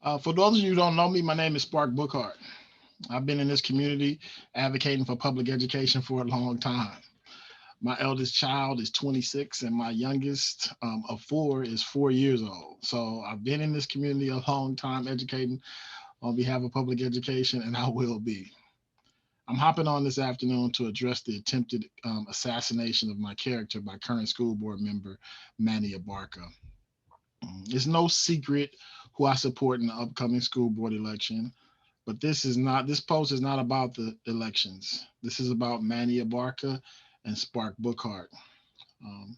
For those of you who don't know me, my name is Spark Bookhart. I've been in this community advocating for public education for a long time. My eldest child is 26, and my youngest of four is 4 years old. So I've been in this community a long time educating on behalf of public education, and I will be. I'm hopping on this afternoon to address the attempted assassination of my character by current school board member Manny Abarca. It's no secret who I support in the upcoming school board election. But this post is not about the elections. This is about Manny Abarca and Spark Bookhart. Um,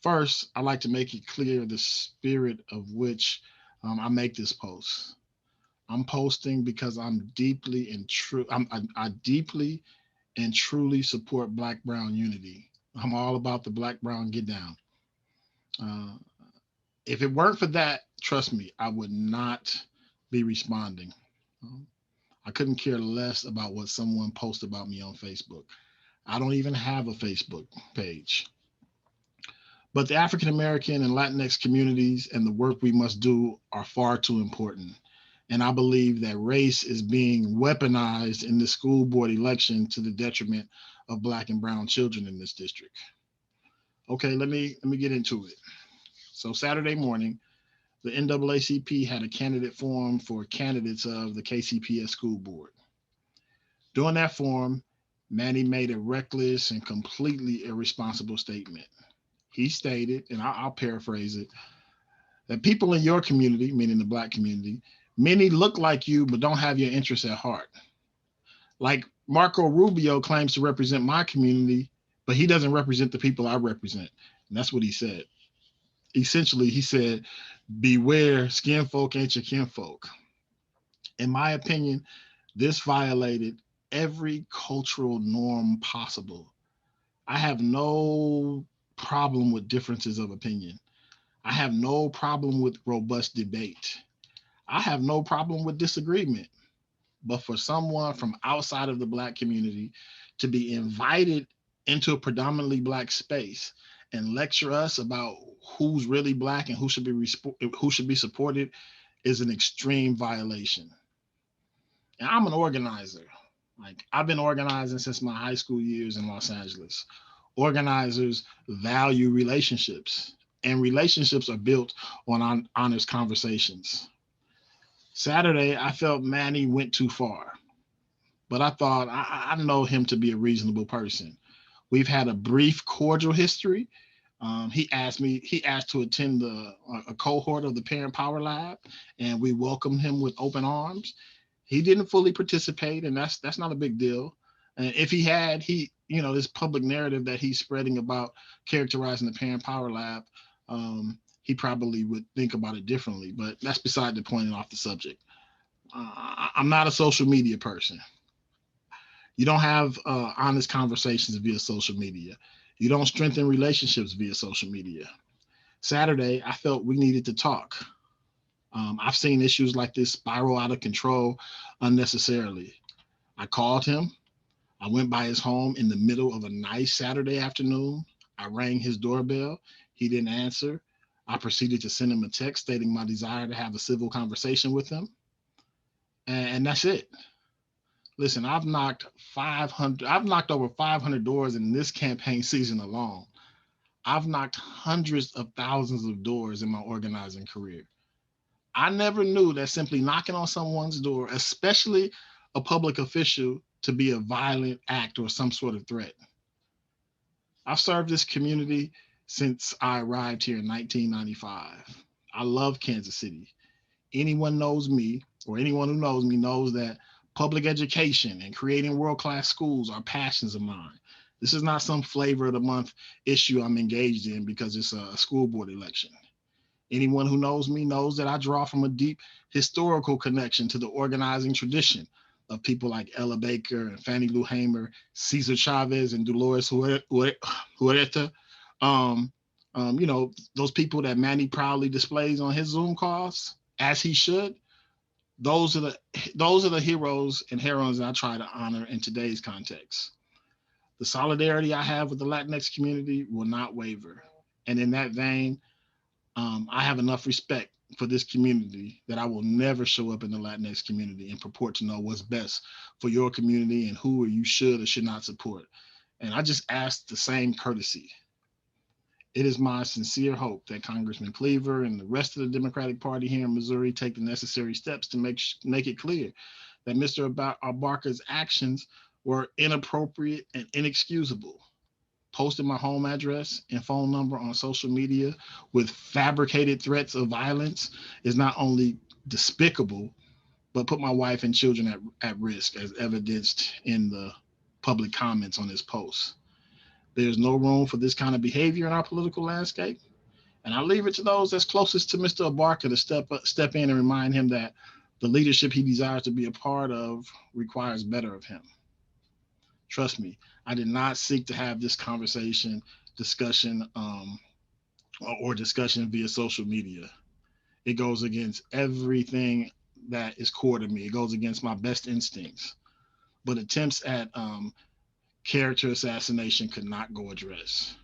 First, I like to make it clear the spirit of which I make this post. I'm posting because I deeply and truly support Black Brown unity. I'm all about the Black Brown get down. Uh, if it weren't for that, trust me, I would not be responding. Um, I couldn't care less about what someone posts about me on Facebook. I don't even have a Facebook page. But the African American and Latinx communities and the work we must do are far too important. And I believe that race is being weaponized in the school board election to the detriment of Black and brown children in this district. Okay, let me get into it. So Saturday morning, the NAACP had a candidate forum for candidates of the KCPS school board. During that forum, Manny made a reckless and completely irresponsible statement. He stated, and I'll paraphrase it, that people in your community, meaning the Black community, many look like you but don't have your interests at heart. Like Marco Rubio claims to represent my community, but he doesn't represent the people I represent. And that's what he said. Essentially, he said, beware, skin folk ain't your kinfolk. In my opinion, this violated every cultural norm possible. I have no problem with differences of opinion. I have no problem with robust debate. I have no problem with disagreement. But for someone from outside of the Black community to be invited into a predominantly Black space and lecture us about who's really Black and who should be supported is an extreme violation. And I'm an organizer. Like I've been organizing since my high school years in Los Angeles. Organizers value relationships, and relationships are built on honest conversations. Saturday, I felt Manny went too far, but I thought I know him to be a reasonable person. We've had a brief cordial history. He asked to attend a cohort of the Parent Power Lab, and we welcomed him with open arms. He didn't fully participate, and that's not a big deal. And if he had, this public narrative that he's spreading about characterizing the Parent Power Lab, he probably would think about it differently. But that's beside the point and off the subject. I'm not a social media person. You don't have honest conversations via social media. You don't strengthen relationships via social media. Saturday, I felt we needed to talk. I've seen issues like this spiral out of control unnecessarily. I called him. I went by his home in the middle of a nice Saturday afternoon. I rang his doorbell. He didn't answer. I proceeded to send him a text stating my desire to have a civil conversation with him. And that's it. Listen, I've knocked over 500 doors in this campaign season alone. I've knocked hundreds of thousands of doors in my organizing career. I never knew that simply knocking on someone's door, especially a public official, to be a violent act or some sort of threat. I've served this community since I arrived here in 1995. I love Kansas City. Anyone knows me, or anyone who knows me knows that public education and creating world class schools are passions of mine. This is not some flavor of the month issue I'm engaged in because it's a school board election. Anyone who knows me knows that I draw from a deep historical connection to the organizing tradition of people like Ella Baker and Fannie Lou Hamer, Cesar Chavez, and Dolores Huerta. Um, those people that Manny proudly displays on his Zoom calls, as he should. Those are the those are the heroes and heroines that I try to honor in today's context. The solidarity I have with the Latinx community will not waver. And in that vein, I have enough respect for this community that I will never show up in the Latinx community and purport to know what's best for your community and who you should or should not support. And I just ask the same courtesy. It is my sincere hope that Congressman Cleaver and the rest of the Democratic Party here in Missouri take the necessary steps to make it clear that Mr. Abarca's actions were inappropriate and inexcusable. Posting my home address and phone number on social media with fabricated threats of violence is not only despicable, but put my wife and children at risk, as evidenced in the public comments on this post. There's no room for this kind of behavior in our political landscape. And I leave it to those that's closest to Mr. Abarca to step in and remind him that the leadership he desires to be a part of requires better of him. Trust me, I did not seek to have this discussion, or discussion via social media. It goes against everything that is core to me. It goes against my best instincts. But attempts at character assassination could not go addressed.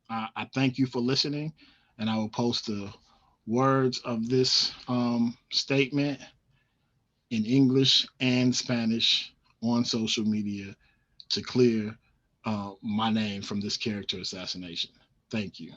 I thank you for listening, and I will post the words of this statement in English and Spanish on social media to clear my name from this character assassination. Thank you.